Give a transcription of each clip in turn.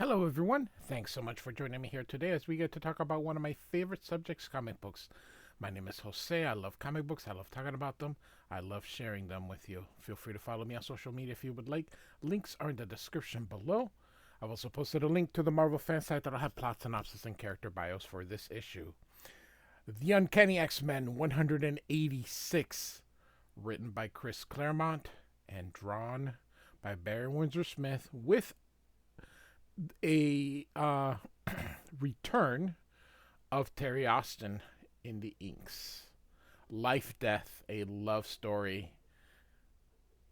Hello, everyone. Thanks so much for joining me here today as we get to talk about one of my favorite subjects, comic books. My name is Jose. I love comic books. I love talking about them. I love sharing them with you. Feel free to follow me on social media if you would like. Links are in the description below. I've also posted a link to the Marvel fan site that'll have plot synopsis and character bios for this issue. The Uncanny X-Men 186, written by Chris Claremont and drawn by Barry Windsor Smith, with a return of Terry Austin in the inks. Lifedeath, a love story.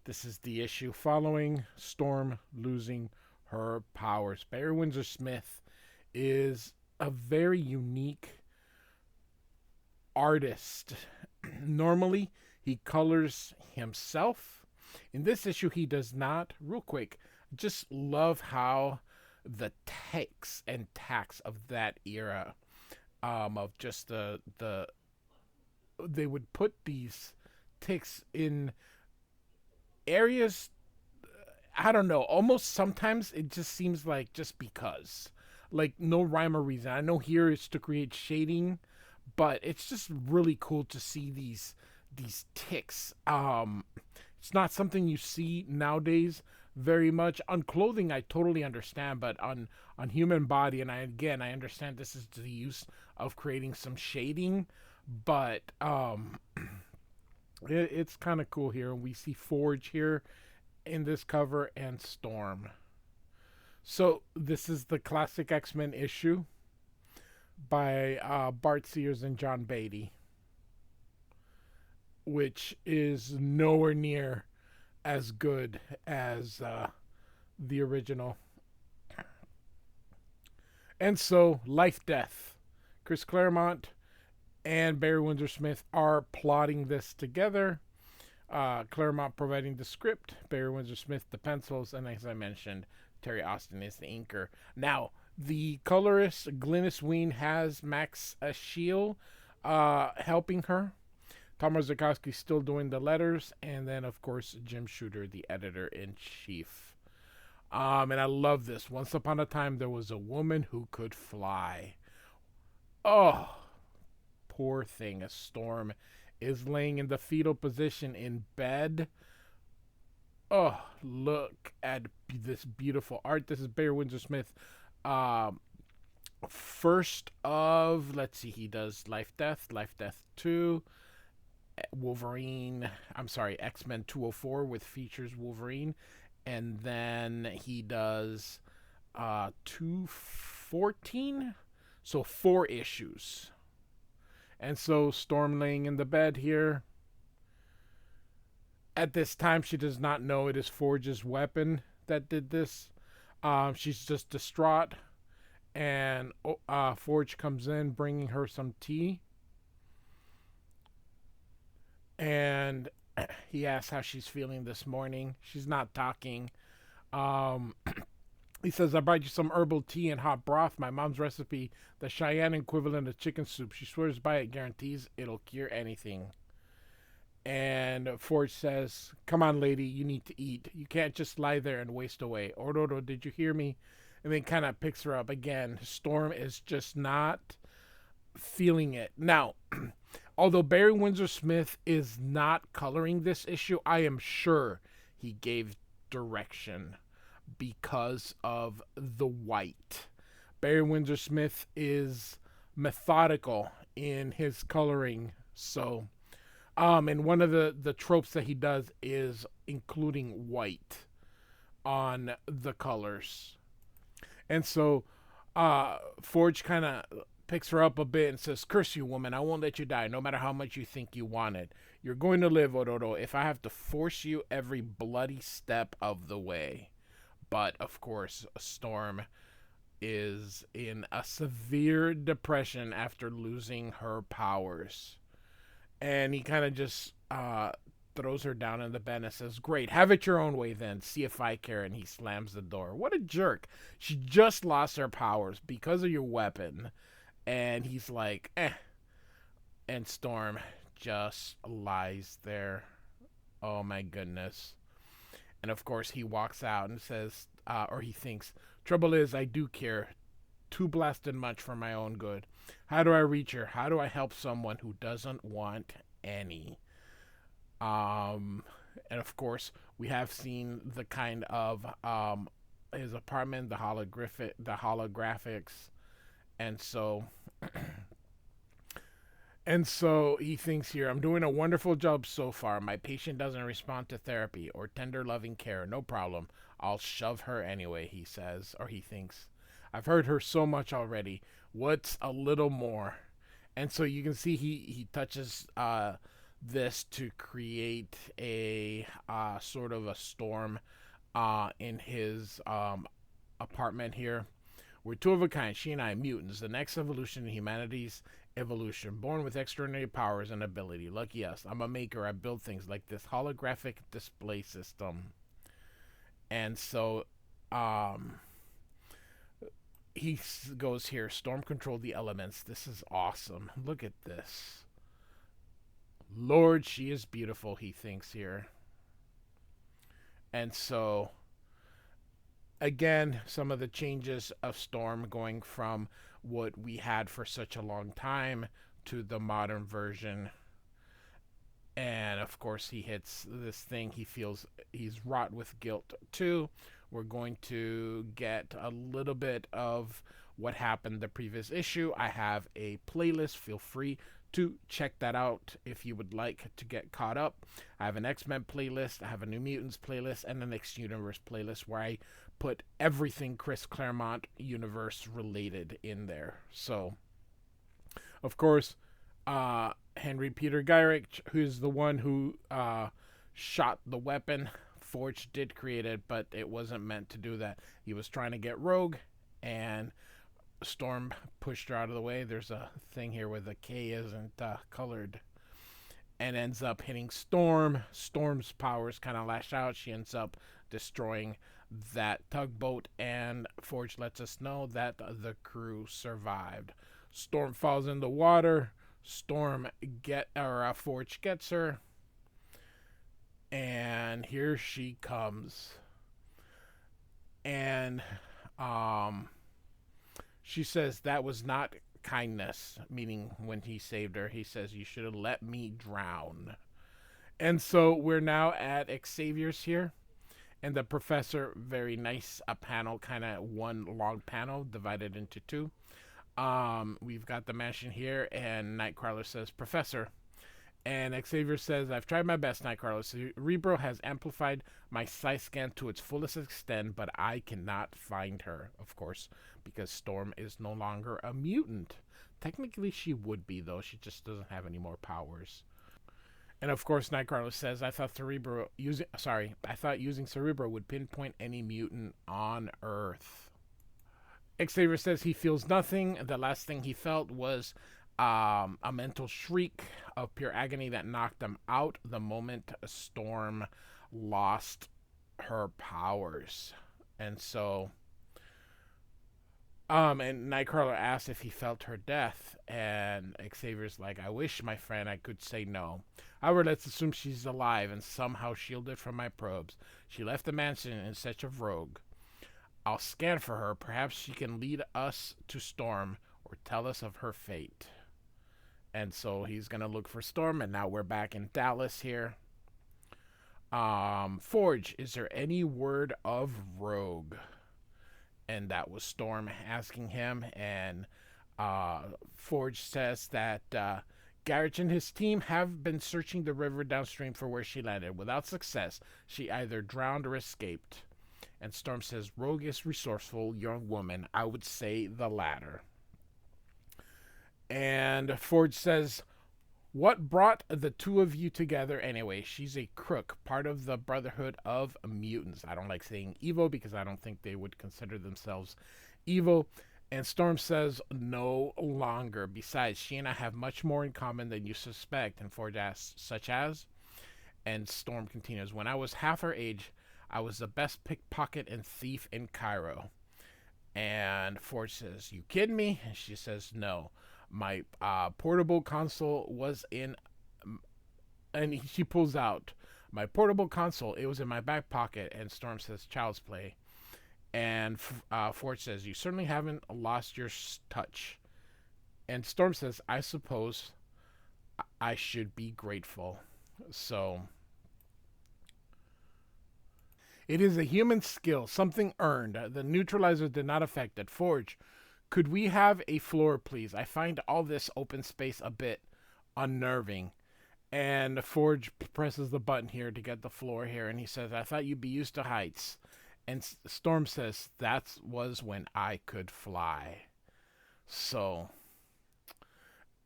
This is the issue following Storm losing her powers. Barry Windsor Smith is a very unique artist. Normally, he colors himself. In this issue, he does not. Real quick, just love how the takes and tacks of that era, of just the they would put these ticks in areas. I don't know, almost sometimes it just seems like just because, like, no rhyme or reason. I know here it's to create shading, but it's just really cool to see these ticks. It's not something you see nowadays very much. On clothing, I totally understand, but on human body, and I understand this is the use of creating some shading, but it's kind of cool here. We see Forge here in this cover and Storm. So this is the classic X-Men issue by Bart Sears and John Beatty, which is nowhere near as good as the original. And so, Lifedeath. Chris Claremont and Barry Windsor Smith are plotting this together. Claremont providing the script, Barry Windsor Smith the pencils, and as I mentioned, Terry Austin is the inker. Now, the colorist Glynis Wein has Max Shield helping her. Tom Marzakowski still doing the letters, and then of course Jim Shooter, the editor-in-chief. And I love this. Once upon a time, there was a woman who could fly. Oh, poor thing. A Storm is laying in the fetal position in bed. Oh, look at this beautiful art. This is Barry Windsor Smith. First of, let's see, he does Lifedeath, Lifedeath 2. Wolverine, I'm sorry, X-Men 204 with features Wolverine, and then he does 214, so 4 issues. And so Storm laying in the bed here. At this time, she does not know it is Forge's weapon that did this. She's just distraught, and Forge comes in bringing her some tea. And he asks how she's feeling this morning. She's not talking. He says, I brought you some herbal tea and hot broth, my mom's recipe, the Cheyenne equivalent of chicken soup. She swears by it, guarantees it'll cure anything. And Forge says, come on, lady, you need to eat. You can't just lie there and waste away. Ororo, did you hear me? And then kind of picks her up again. Storm is just not feeling it. Now, although Barry Windsor Smith is not coloring this issue, I am sure he gave direction because of the white. Barry Windsor Smith is methodical in his coloring. So, and one of the tropes that he does is including white on the colors. And so, Forge kind of picks her up a bit and says, curse you, woman, I won't let you die, no matter how much you think you want it. You're going to live, Ororo, if I have to force you every bloody step of the way. But, of course, Storm is in a severe depression after losing her powers. And he kind of just throws her down in the bed and says, great, have it your own way then, see if I care, and he slams the door. What a jerk. She just lost her powers because of your weapon. And he's like, eh. And Storm just lies there. Oh my goodness. And of course he walks out and says, or he thinks, trouble is, I do care too blasted much for my own good. How do I reach her? How do I help someone who doesn't want any? Um, and of course, we have seen the kind of his apartment, the holographics, and so he thinks here, I'm doing a wonderful job so far. My patient doesn't respond to therapy or tender loving care. No problem. I'll shove her anyway, he says, or he thinks. I've heard her so much already. What's a little more? And so you can see he touches this to create a sort of a storm in his apartment here. We're two of a kind, she and I, mutants, the next evolution in humanity's evolution, born with extraordinary powers and ability. Lucky us. I'm a maker. I build things like this holographic display system. And so he goes here, storm control the elements. This is awesome. Look at this. Lord, she is beautiful, he thinks here. And so again, some of the changes of Storm going from what we had for such a long time to the modern version. And of course, he hits this thing. He feels he's wrought with guilt too. We're going to get a little bit of what happened the previous issue. I have a playlist. Feel free to check that out if you would like to get caught up. I have an X-Men playlist, I have a New Mutants playlist, and an Next Universe playlist where I put everything Chris Claremont universe related in there. So, of course, Henry Peter Gyrich, who's the one who shot the weapon, Forge did create it, but it wasn't meant to do that. He was trying to get Rogue, and Storm pushed her out of the way. There's a thing here where the K isn't colored, and ends up hitting Storm. Storm's powers kind of lash out. She ends up destroying that tugboat, and Forge lets us know that the crew survived. Storm falls in the water. Forge gets her, and here she comes. And she says that was not kindness, meaning when he saved her, he says, you should have let me drown. And so we're now at Xavier's here, and the professor, very nice, a panel, kind of one long panel divided into two. We've got the mansion here, and Nightcrawler says, Professor. And Xavier says, I've tried my best, Nightcrawler. Cerebro has amplified my psi scan to its fullest extent, but I cannot find her, of course, because Storm is no longer a mutant. Technically, she would be, though. She just doesn't have any more powers. And of course, Nightcrawler says, I thought using Cerebro would pinpoint any mutant on Earth. Xavier says he feels nothing. The last thing he felt was a mental shriek of pure agony that knocked him out the moment Storm lost her powers. And so, and Nightcrawler asked if he felt her death, and Xavier's like, I wish, my friend, I could say no. However, let's assume she's alive and somehow shielded from my probes. She left the mansion in search of Rogue. I'll scan for her. Perhaps she can lead us to Storm or tell us of her fate. And so he's going to look for Storm, and now we're back in Dallas here. Forge, is there any word of Rogue? And that was Storm asking him, and Forge says that Garrett and his team have been searching the river downstream for where she landed. Without success, she either drowned or escaped. And Storm says, Rogue is resourceful, young woman. I would say the latter. And Forge says, what brought the two of you together anyway? She's a crook, part of the Brotherhood of Mutants. I don't like saying evil because I don't think they would consider themselves evil. And Storm says, no longer. Besides, she and I have much more in common than you suspect. And Forge asks, such as? And Storm continues, when I was half her age, I was the best pickpocket and thief in Cairo. And Forge says, you kidding me? And she says, no. My portable console was in, and she pulls out my portable console. It was in my back pocket, and Storm says, child's play. And Forge says, "You certainly haven't lost your touch." And Storm says, "I suppose I should be grateful." So it is a human skill, something earned. The neutralizer did not affect it. Forge, could we have a floor, please? I find all this open space a bit unnerving. And Forge presses the button here to get the floor here, and he says, "I thought you'd be used to heights." And Storm says, "That was when I could fly." So,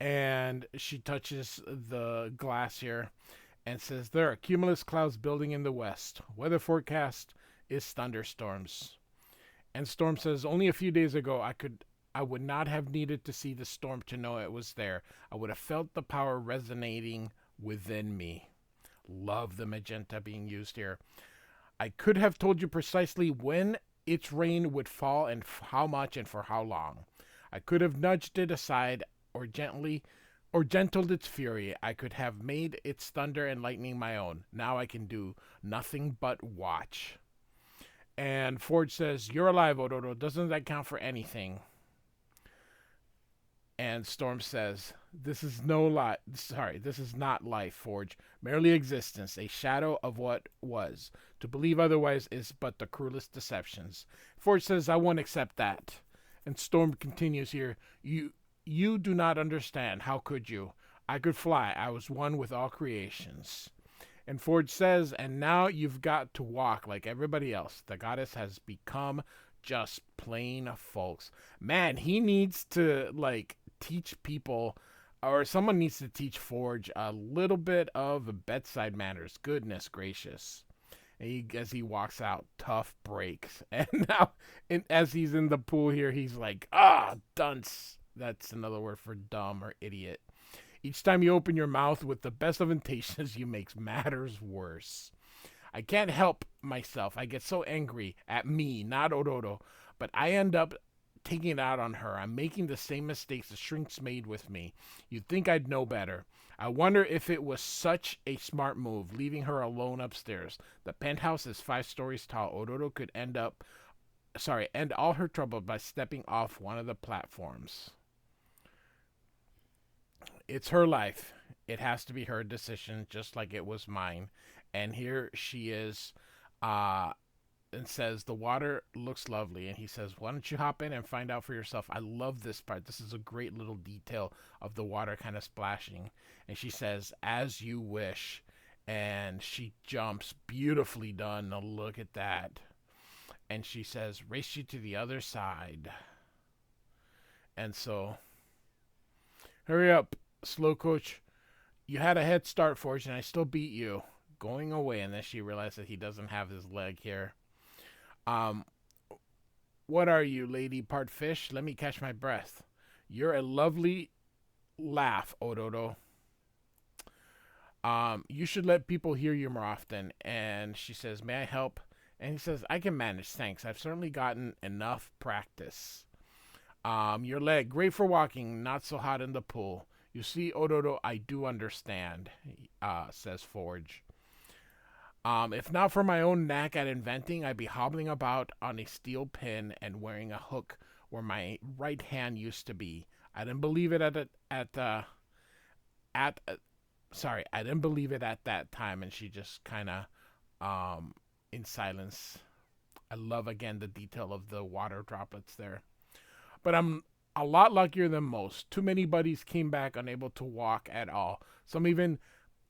and she touches the glass here and says, "There are cumulus clouds building in the west. Weather forecast is thunderstorms." And Storm says, "Only a few days ago I would not have needed to see the storm to know it was there. I would have felt the power resonating within me." Love the magenta being used here. "I could have told you precisely when its rain would fall and how much and for how long. I could have nudged it aside or gentled its fury. I could have made its thunder and lightning my own. Now I can do nothing but watch." And Forge says, "You're alive, Ororo. Doesn't that count for anything?" And Storm says, This is not life, Forge. Merely existence, a shadow of what was. To believe otherwise is but the cruelest deceptions." Forge says, "I won't accept that." And Storm continues here, You do not understand. How could you? I could fly. I was one with all creations." And Forge says, "And now you've got to walk like everybody else. The goddess has become just plain folks." Man, he needs to, teach people, or someone needs to teach Forge a little bit of bedside manners. Goodness gracious. And as he walks out, tough breaks. And now, as he's in the pool here, he's like, dunce. That's another word for dumb or idiot. "Each time you open your mouth with the best of intentions, you make matters worse. I can't help myself. I get so angry at me, not Ororo, but I end up taking it out on her. I'm making the same mistakes the shrinks made with me. You'd think I'd know better. I wonder if it was such a smart move, leaving her alone upstairs. The penthouse is 5 stories tall. Ororo could end all her trouble by stepping off one of the platforms. It's her life. It has to be her decision, just like it was mine." And here she is, and says, "The water looks lovely." And he says, "Why don't you hop in and find out for yourself?" I love this part. This is a great little detail of the water kind of splashing. And she says, "As you wish." And she jumps. Beautifully done. Now look at that. And she says, "Race you to the other side." And so, hurry up, slow coach. You had a head start, Forge, and I still beat you. Going away. And then she realizes that he doesn't have his leg here. "What are you, lady part fish? Let me catch my breath. You're a lovely laugh, Ororo. You should let people hear you more often." And she says, "May I help?" And he says, "I can manage, thanks. I've certainly gotten enough practice." Your leg, great for walking, not so hot in the pool. You see, Ororo, I do understand," says Forge. If not for my own knack at inventing, I'd be hobbling about on a steel pin and wearing a hook where my right hand used to be. I didn't believe it I didn't believe it at that time." And she just kind of, in silence. I love again the detail of the water droplets there. "But I'm a lot luckier than most. Too many buddies came back unable to walk at all. Some even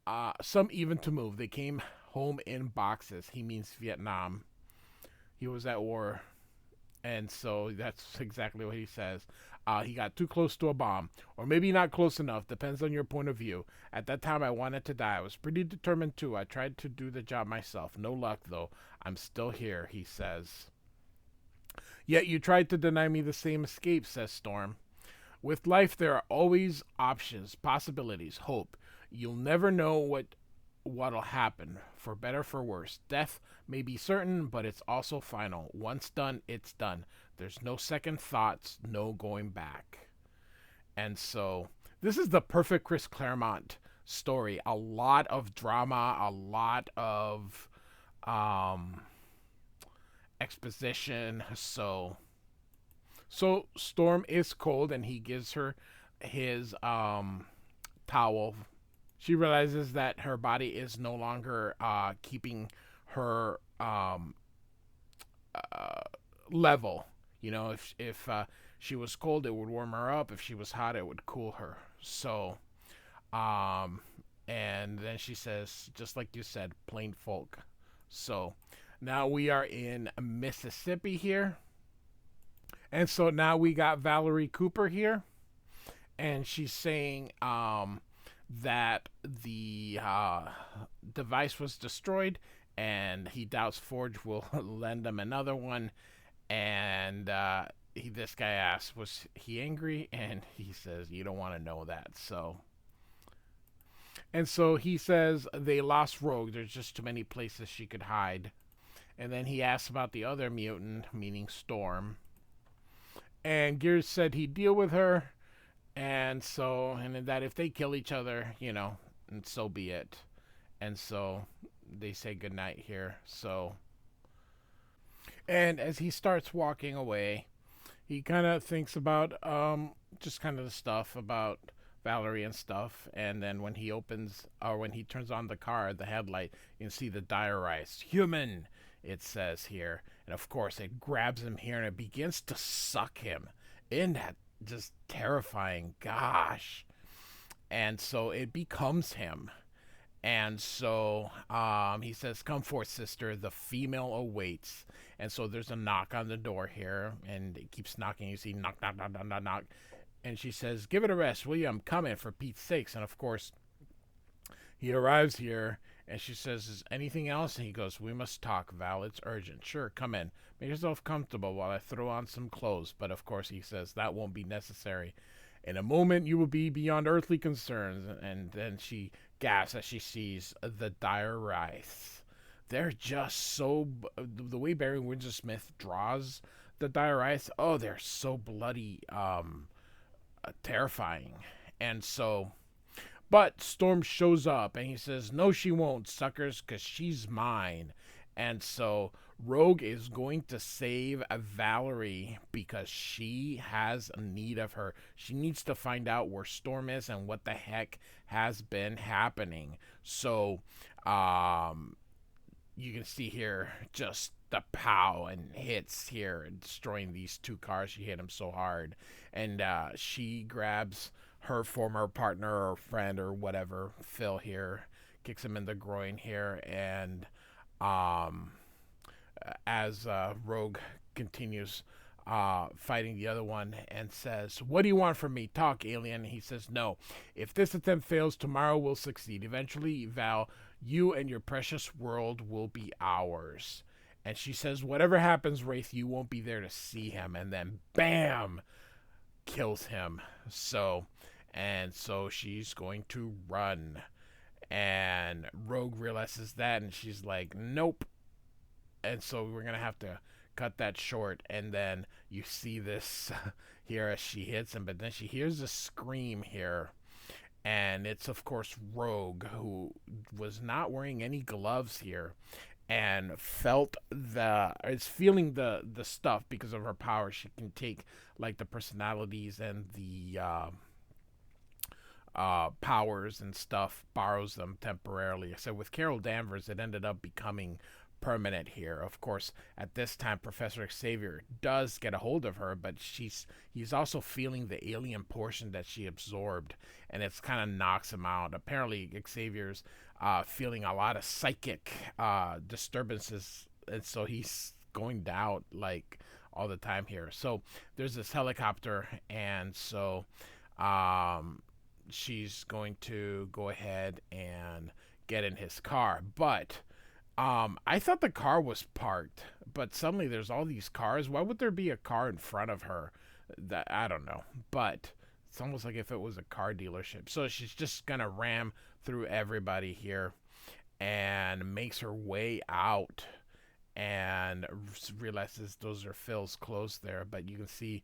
to move. They came home in boxes." He means Vietnam. He was at war. And so that's exactly what he says. He got too close to a bomb. Or maybe not close enough. Depends on your point of view. At that time, I wanted to die. I was pretty determined, too. I tried to do the job myself. No luck, though. I'm still here, he says. "Yet you tried to deny me the same escape," says Storm. "With life, there are always options, possibilities, hope. You'll never know what'll happen, for better, for worse. Death may be certain, but it's also final. Once done, it's done. There's no second thoughts, no going back." And so, this is the perfect Chris Claremont story. A lot of drama, a lot of exposition. So Storm is cold, and he gives her his towel. She realizes that her body is no longer keeping her uh, level. You know, if she was cold, it would warm her up. If she was hot, it would cool her. So, um, and then she says, just like you said, plain folk. So now we are in Mississippi here. And so now we got Valerie Cooper here, and she's saying that the device was destroyed, and he doubts Forge will lend him another one. And this guy asks, was he angry? And he says, you don't want to know that. So he says they lost Rogue. There's just too many places she could hide. And then he asks about the other mutant, meaning Storm. And Gears said he'd deal with her, and that if they kill each other, and so be it. And so they say goodnight here. And as he starts walking away, he kind of thinks about just kind of the stuff about Valerie and stuff. And then when he turns on the car, the headlight, you can see the diarized human, it says here. And of course, it grabs him here and it begins to suck him in that just terrifying, gosh. And so it becomes him. And so he says, come forth, sister, the female awaits. And so there's a knock on the door here, and it keeps knocking. You see knock, knock, knock, knock, knock, knock. And she says, give it a rest, will you? I'm coming, for Pete's sakes. And of course, he arrives here, and she says, is anything else? And he goes, we must talk, Val. It's urgent. Sure, come in. Make yourself comfortable while I throw on some clothes. But of course, he says, that won't be necessary. In a moment, you will be beyond earthly concerns. And then she gasps as she sees the dire wraiths. They're just so... The way Barry Windsor Smith draws the dire wraiths, oh, they're so bloody terrifying. And so... But Storm shows up, and he says, no, she won't, suckers, because she's mine. And so Rogue is going to save Valerie because she has a need of her. She needs to find out where Storm is and what the heck has been happening. So you can see here just the pow and hits here and destroying these two cars. She hit him so hard. And she grabs her former partner or friend or whatever, Phil here, kicks him in the groin here. And as Rogue continues fighting the other one and says, what do you want from me? Talk, alien. He says, no. If this attempt fails, tomorrow we'll succeed. Eventually, Val, you and your precious world will be ours. And she says, whatever happens, Wraith, you won't be there to see him. And then, bam, kills him. So she's going to run. And Rogue realizes that, and she's like, nope. And so we're going to have to cut that short. And then you see this here as she hits him. But then she hears a scream here. And it's, of course, Rogue, who was not wearing any gloves here. And is feeling the stuff because of her power. She can take, like, the personalities and the powers and stuff, borrows them temporarily. So with Carol Danvers, it ended up becoming permanent here. Of course, at this time, Professor Xavier does get a hold of her, but he's also feeling the alien portion that she absorbed, and it's kind of knocks him out. Apparently, Xavier's feeling a lot of psychic disturbances, and so he's going down like all the time here. So there's this helicopter, and so she's going to go ahead and get in his car. But I thought the car was parked, but suddenly there's all these cars. Why would there be a car in front of her? I don't know, but it's almost like if it was a car dealership. So she's just gonna ram through everybody here and makes her way out and realizes those are Phil's clothes there, but you can see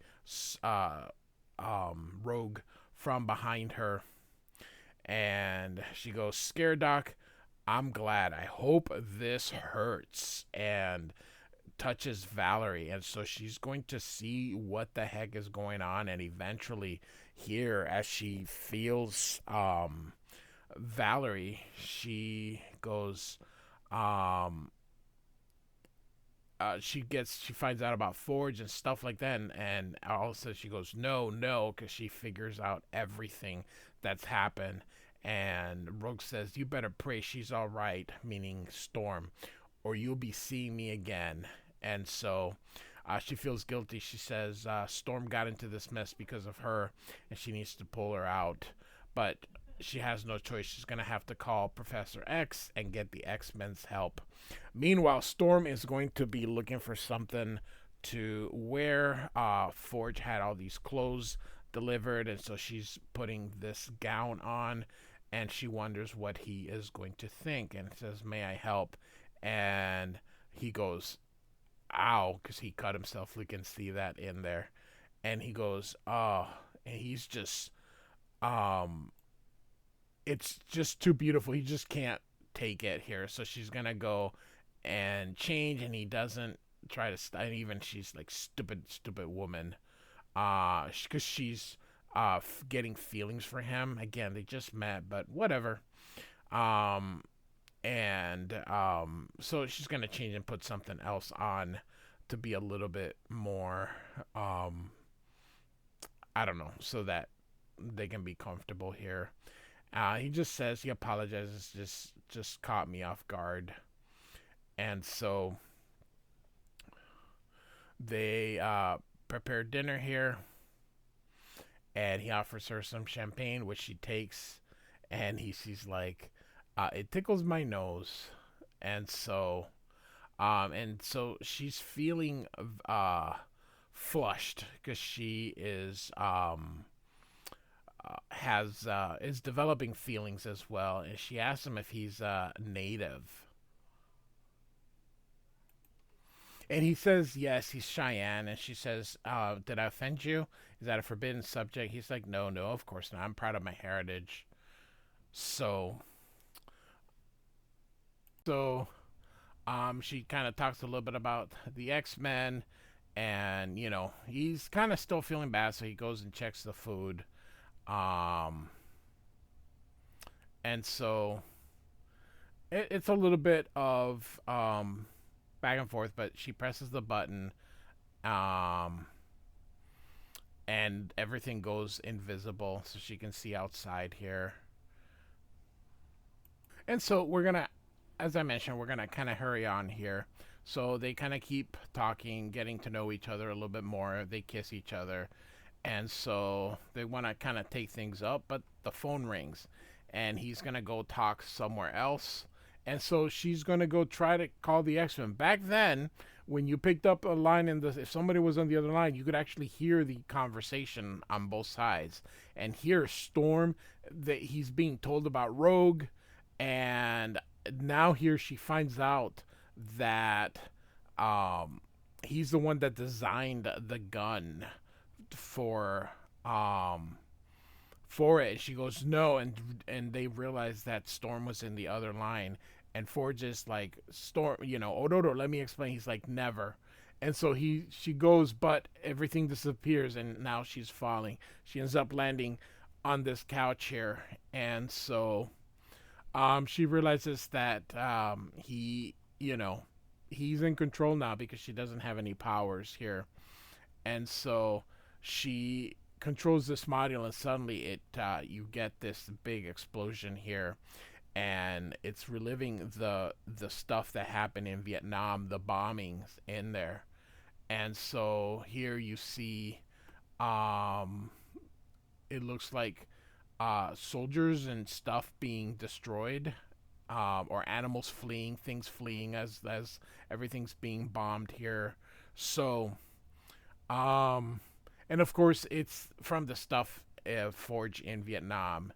Rogue from behind her, and she goes, "Scare Doc, I'm glad. I hope this hurts." And touches Valerie, and so she's going to see what the heck is going on, and eventually here as she feels Valerie, she goes um she finds out about Forge and stuff like that, and all of a sudden she goes no, no, because she figures out everything that's happened. And Rogue says, you better pray she's all right, meaning Storm, or you'll be seeing me again. And so she feels guilty. She says Storm got into this mess because of her, and she needs to pull her out. But she has no choice. She's going to have to call Professor X and get the X-Men's help. Meanwhile, Storm is going to be looking for something to wear. Forge had all these clothes delivered, and so she's putting this gown on, and she wonders what he is going to think, and says, may I help? And he goes, ow, because he cut himself. We can see that in there. And he goes, oh, and he's just, it's just too beautiful. He just can't take it here. So she's going to go and change, and he doesn't try to, even she's like, stupid, stupid woman. Because she's getting feelings for him. Again, they just met, but whatever. Um, so she's gonna change and put something else on to be a little bit more, I don't know, so that they can be comfortable here. He just says he apologizes, just caught me off guard, and so they prepare dinner here, and he offers her some champagne, which she takes, and she's like, it tickles my nose, and so she's feeling flushed because she is developing feelings as well, and she asks him if he's native. And he says, yes, he's Cheyenne. And she says, did I offend you? Is that a forbidden subject? He's like, no, no, of course not. I'm proud of my heritage. So, she kind of talks a little bit about the X-Men. And, he's kind of still feeling bad. So he goes and checks the food. Um, and so it's a little bit of back and forth, but she presses the button, um, and everything goes invisible, so she can see outside here. And so as I mentioned, we're gonna kind of hurry on here. So they kind of keep talking, getting to know each other a little bit more. They kiss each other, and so they want to kind of take things up, but the phone rings, and he's gonna go talk somewhere else. And so she's gonna go try to call the X-Men. Back then, when you picked up a line if somebody was on the other line, you could actually hear the conversation on both sides. And hear Storm, that he's being told about Rogue, and now here she finds out that he's the one that designed the gun for it. She goes no, and they realize that Storm was in the other line, and Forge is like, Storm, Ororo, let me explain. He's like, never. And so she goes, but everything disappears, and now she's falling. She ends up landing on this couch here, and so she realizes that he's in control now because she doesn't have any powers here, and so she controls this module, and suddenly you get this big explosion here, and it's reliving the stuff that happened in Vietnam, the bombings in there. And so here you see, it looks like soldiers and stuff being destroyed, or animals fleeing, things fleeing as everything's being bombed here. So, and of course, it's from the stuff Forge in Vietnam.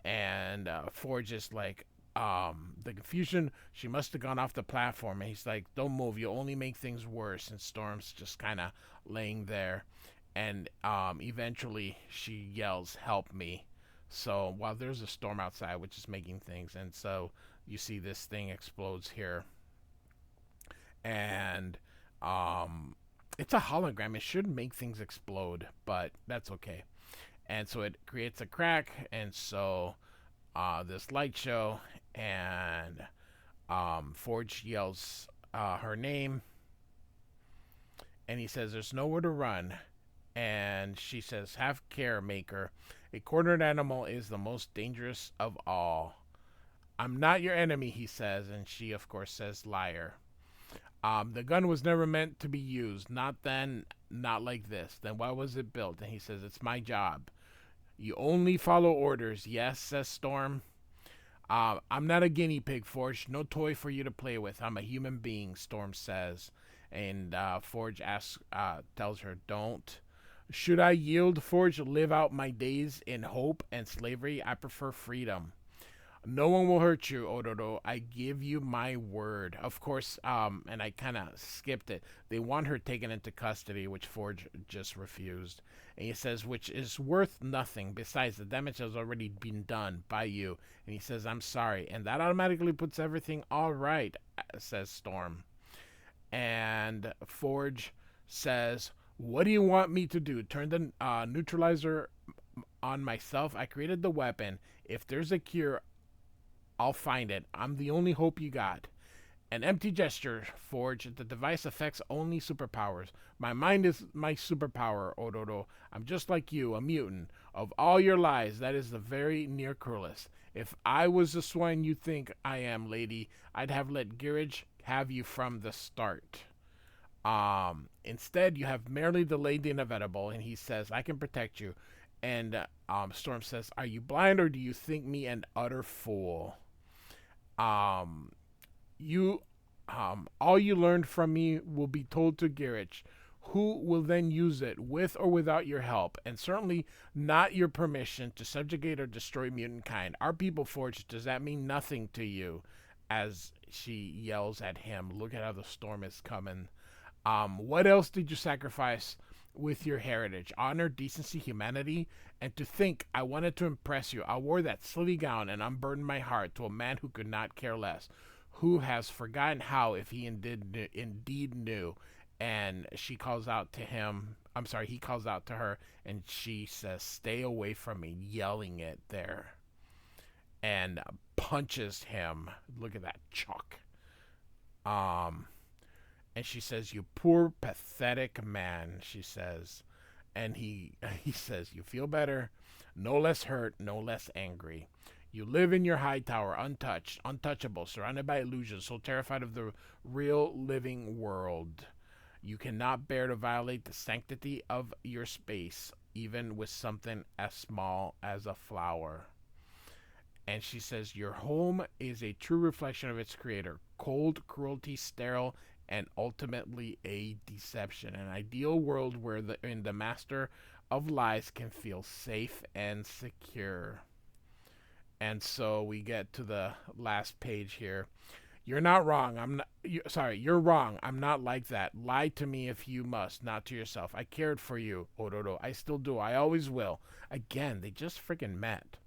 And Forge is like, the confusion, she must have gone off the platform. And he's like, don't move, you only make things worse. And Storm's just kind of laying there. And eventually she yells, help me. So while there's a storm outside, which is making things. And so you see this thing explodes here. And It's a hologram. It should make things explode, but that's okay. And so it creates a crack, and so this light show, and Forge yells her name, and he says, "There's nowhere to run." And she says, "Have care, Maker. A cornered animal is the most dangerous of all." "I'm not your enemy," he says, and she, of course, says, "Liar." The gun was never meant to be used. Not then, not like this. Then why was it built? And he says, "It's my job." "You only follow orders." "Yes," says Storm. "I'm not a guinea pig, Forge. No toy for you to play with. I'm a human being," Storm says. And Forge tells her, "Don't." "Should I yield, Forge, live out my days in hope and slavery? I prefer freedom." "No one will hurt you, Ororo. I give you my word." Of course, and I kind of skipped it. They want her taken into custody, which Forge just refused. And he says, "Which is worth nothing. Besides, the damage has already been done by you." And he says, "I'm sorry." "And that automatically puts everything all right," says Storm. And Forge says, "What do you want me to do? Turn the neutralizer on myself? I created the weapon. If there's a cure, I'll find it. I'm the only hope you got." An empty gesture, Forge. "The device affects only superpowers. My mind is my superpower, Ororo. I'm just like you, a mutant. Of all your lies, that is the very near cruelest. If I was the swine you think I am, lady, I'd have let Girage have you from the start. Instead, you have merely delayed the inevitable." And he says, "I can protect you." And Storm says, "Are you blind, or do you think me an utter fool? You All you learned from me will be told to Girage, who will then use it with or without your help, and certainly not your permission, to subjugate or destroy mutant kind. Our people, Forge, does that mean nothing to you?" As she yells at him. Look at how the storm is coming. "What else did you sacrifice with your heritage? Honor, decency, humanity? And to think I wanted to impress you, I wore that silly gown and unburdened my heart to a man who could not care less, who has forgotten how, if he indeed knew." And she calls out to him. I'm sorry, he calls out to her, and she says, "Stay away from me," yelling it there. And punches him. Look at that chalk. And she says, "You poor, pathetic man," she says. And he says, "You feel better? No less hurt, no less angry. You live in your high tower, untouched, untouchable, surrounded by illusions, so terrified of the real living world. You cannot bear to violate the sanctity of your space, even with something as small as a flower." And she says, "Your home is a true reflection of its creator. Cold, cruelty, sterile, and ultimately a deception. An ideal world where the master of lies can feel safe and secure." And so we get to the last page here. "You're not wrong. You're wrong. I'm not like that. Lie to me if you must, not to yourself. I cared for you, Ororo. I still do. I always will." Again, they just freaking met.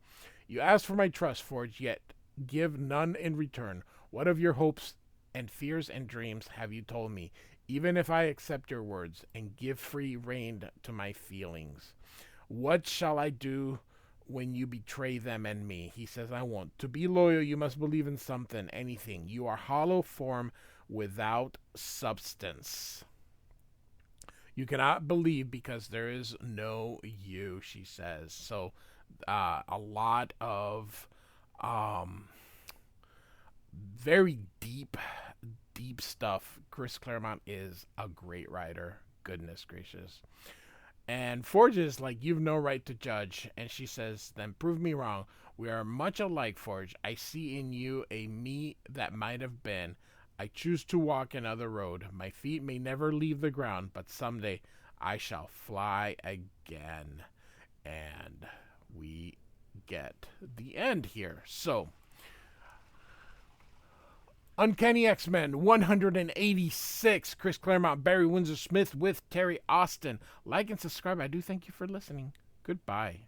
"You asked for my trust, Forge, yet give none in return. What of your hopes and fears and dreams have you told me? Even if I accept your words and give free rein to my feelings, what shall I do when you betray them and me?" He says, "I won't. To be loyal, you must believe in something, anything. You are hollow form without substance. You cannot believe because there is no you," she says. So a lot of very deep stuff. Chris Claremont is a great writer. Goodness gracious. And Forge is like, "You've no right to judge." And she says, "Then prove me wrong. We are much alike, Forge. I see in you a me that might have been. I choose to walk another road. My feet may never leave the ground, but someday I shall fly again." And we get the end here. So, Uncanny X-Men 186. Chris Claremont, Barry Windsor Smith with Terry Austin. Like and subscribe. I do thank you for listening. Goodbye.